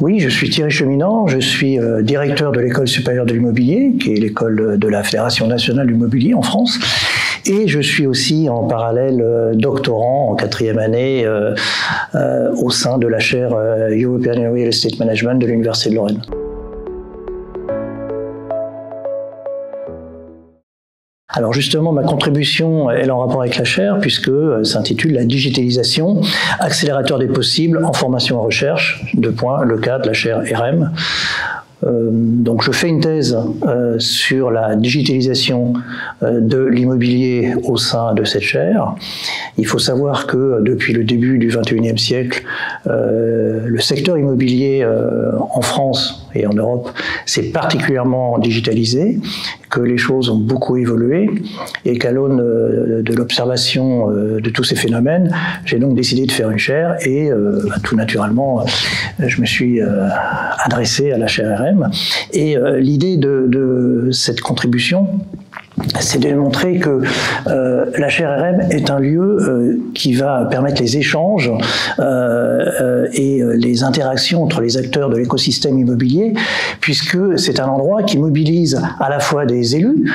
Oui, je suis Thierry Cheminant, je suis directeur de l'École supérieure de l'immobilier, qui est l'école de la Fédération nationale du mobilier en France, et je suis aussi en parallèle doctorant en 4e année au sein de la chaire European Real Estate Management de l'Université de Lorraine. Alors justement, ma contribution est en rapport avec la chaire puisque s'intitule la digitalisation, accélérateur des possibles en formation et recherche, le cas de la chaire RM. Donc je fais une thèse sur la digitalisation de l'immobilier au sein de cette chaire. Il faut savoir que depuis le début du XXIe siècle, le secteur immobilier en France et en Europe s'est particulièrement digitalisé, que les choses ont beaucoup évolué et qu'à l'aune de l'observation de tous ces phénomènes, j'ai donc décidé de faire une chaire et tout naturellement, je me suis adressé à la chaire RM. Et l'idée de cette contribution, c'est de montrer que la chaire RM est un lieu qui va permettre les échanges et les interactions entre les acteurs de l'écosystème immobilier, puisque c'est un endroit qui mobilise à la fois des élus,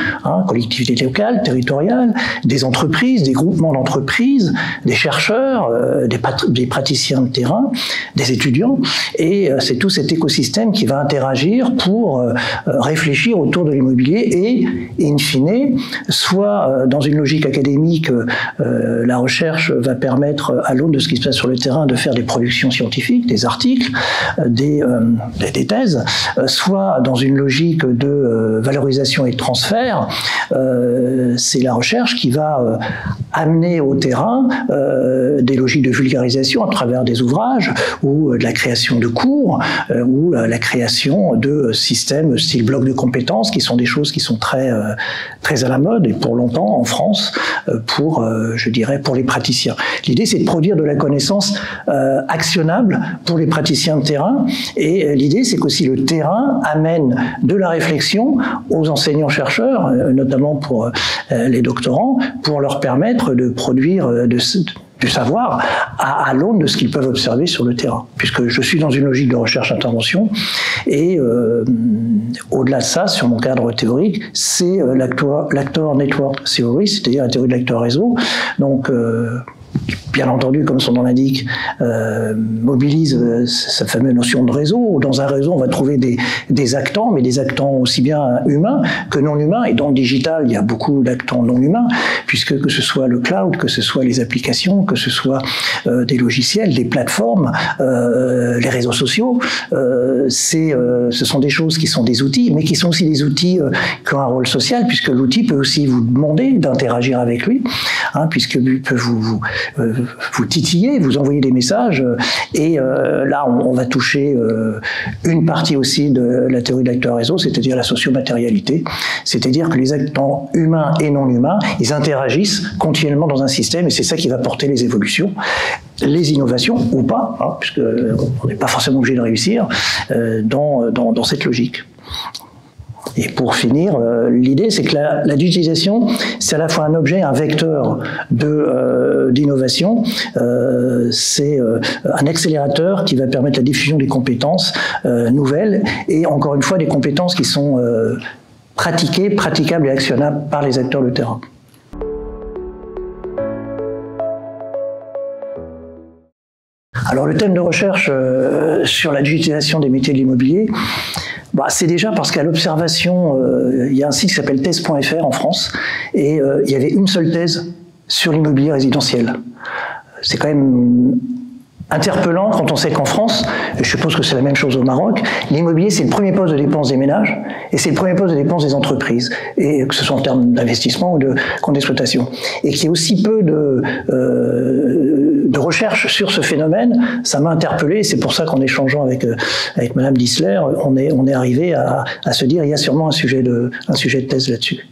collectivités locales, territoriales, des entreprises, des groupements d'entreprises, des chercheurs, des praticiens de terrain, des étudiants, et c'est tout cet écosystème qui va interagir pour réfléchir autour de l'immobilier et in fine, soit dans une logique académique, la recherche va permettre, à l'aune de ce qui se passe sur le terrain, de faire des productions scientifiques, des articles, des thèses, soit dans une logique de valorisation et de transfert, c'est la recherche qui va amener au terrain des logiques de vulgarisation à travers des ouvrages, ou de la création de cours, ou la création de systèmes style bloc de compétences, qui sont des choses qui sont très à la mode et pour longtemps en France je dirais pour les praticiens. L'idée c'est de produire de la connaissance actionnable pour les praticiens de terrain et l'idée c'est qu'aussi le terrain amène de la réflexion aux enseignants-chercheurs, notamment pour les doctorants, pour leur permettre de produire du savoir à l'aune de ce qu'ils peuvent observer sur le terrain. Puisque je suis dans une logique de recherche-intervention et au-delà de ça, sur mon cadre théorique, c'est l'actor network theory, c'est-à-dire la théorie de l'acteur réseau. Donc, bien entendu, comme son nom l'indique, mobilise cette fameuse notion de réseau. Dans un réseau, on va trouver des actants, mais des actants aussi bien humains que non humains. Et dans le digital, il y a beaucoup d'actants non humains, puisque que ce soit le cloud, que ce soit les applications, que ce soit des logiciels, des plateformes, les réseaux sociaux, ce sont des choses qui sont des outils, mais qui sont aussi des outils qui ont un rôle social, puisque l'outil peut aussi vous demander d'interagir avec lui, puisqu'il peut vous titiller, vous envoyer des messages, et là on va toucher une partie aussi de la théorie de l'acteur réseau, c'est-à-dire la sociomatérialité, c'est-à-dire que les acteurs humains et non humains, ils interagissent continuellement dans un système, et c'est ça qui va porter les évolutions, les innovations ou pas, puisque on n'est pas forcément obligé de réussir dans cette logique. Et pour finir, l'idée c'est que la digitalisation, c'est à la fois un objet, un vecteur d'innovation, c'est un accélérateur qui va permettre la diffusion des compétences nouvelles, et encore une fois des compétences qui sont praticables et actionnables par les acteurs de terrain. Alors le thème de recherche sur la digitalisation des métiers de l'immobilier, c'est déjà parce qu'à l'observation, il y a un site qui s'appelle thèse.fr en France, et il y avait une seule thèse sur l'immobilier résidentiel. C'est quand même interpellant quand on sait qu'en France, et je suppose que c'est la même chose au Maroc, l'immobilier c'est le premier poste de dépense des ménages et c'est le premier poste de dépense des entreprises, et que ce soit en termes d'investissement ou de compte d'exploitation. Et qu'il y ait aussi peu de recherche sur ce phénomène, ça m'a interpellé, et c'est pour ça qu'en échangeant avec Madame Dissler, on est arrivé à se dire il y a sûrement un sujet de thèse là-dessus.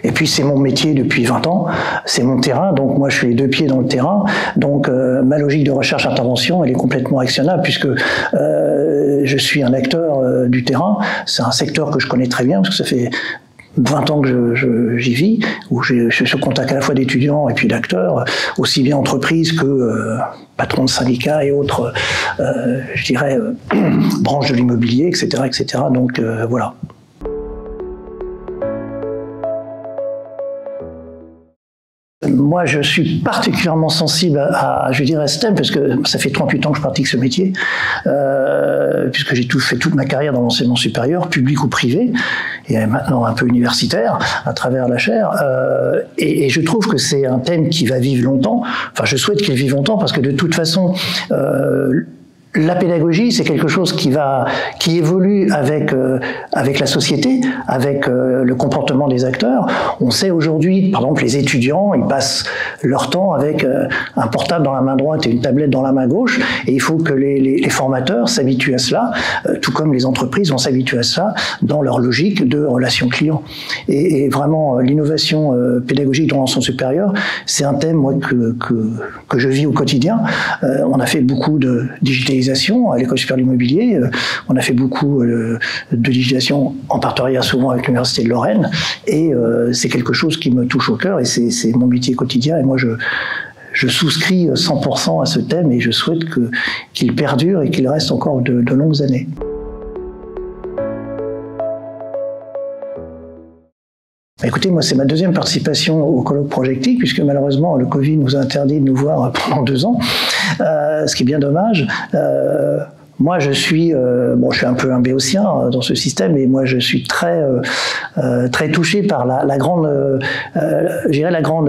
Et puis c'est mon métier depuis 20 ans, c'est mon terrain, donc moi je suis les deux pieds dans le terrain, donc ma logique de recherche-intervention elle est complètement actionnable puisque je suis un acteur du terrain, c'est un secteur que je connais très bien parce que ça fait 20 ans que j'y vis, où je suis au contact à la fois d'étudiants et puis d'acteurs, aussi bien entreprises que patrons de syndicats et autres, je dirais, branches de l'immobilier, etc., etc. Donc voilà. Moi, je suis particulièrement sensible à je dirais, ce thème, parce que ça fait 38 ans que je pratique ce métier, puisque j'ai fait toute ma carrière dans l'enseignement supérieur, public ou privé, et maintenant un peu universitaire, à travers la chaire. Et je trouve que c'est un thème qui va vivre longtemps. Enfin, je souhaite qu'il vive longtemps, parce que de toute façon, la pédagogie, c'est quelque chose qui évolue avec la société, avec le comportement des acteurs. On sait aujourd'hui, par exemple, les étudiants, ils passent leur temps avec un portable dans la main droite et une tablette dans la main gauche, et il faut que les formateurs s'habituent à cela, tout comme les entreprises vont s'habituer à ça dans leur logique de relation client. Et vraiment, l'innovation pédagogique dans l'enseignement supérieur, c'est un thème moi, que je vis au quotidien. On a fait beaucoup de digitalisation à l'École supérieure de l'immobilier. On a fait beaucoup de digitalisation en partenariat souvent avec l'Université de Lorraine, et c'est quelque chose qui me touche au cœur, et c'est mon métier quotidien, et moi je souscris 100% à ce thème, et je souhaite qu'il perdure et qu'il reste encore de longues années. Écoutez, moi, c'est ma deuxième participation au colloque Projectique, puisque malheureusement, le Covid nous a interdit de nous voir pendant 2 ans, ce qui est bien dommage. Moi, je suis un peu un béotien dans ce système, et moi, je suis très touché par la grande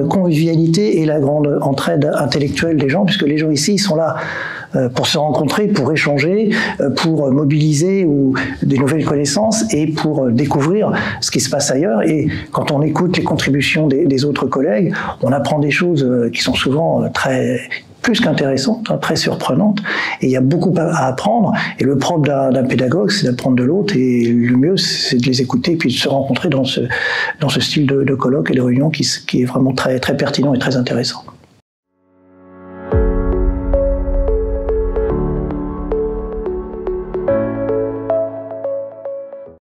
convivialité et la grande entraide intellectuelle des gens, puisque les gens ici, ils sont là pour se rencontrer, pour échanger, pour mobiliser des nouvelles connaissances et pour découvrir ce qui se passe ailleurs. Et quand on écoute les contributions des autres collègues, on apprend des choses qui sont souvent plus qu'intéressantes, très surprenantes, et il y a beaucoup à apprendre, et le propre d'un pédagogue, c'est d'apprendre de l'autre, et le mieux, c'est de les écouter, puis de se rencontrer dans ce style de colloque et de réunion qui est vraiment très, très pertinent et très intéressant.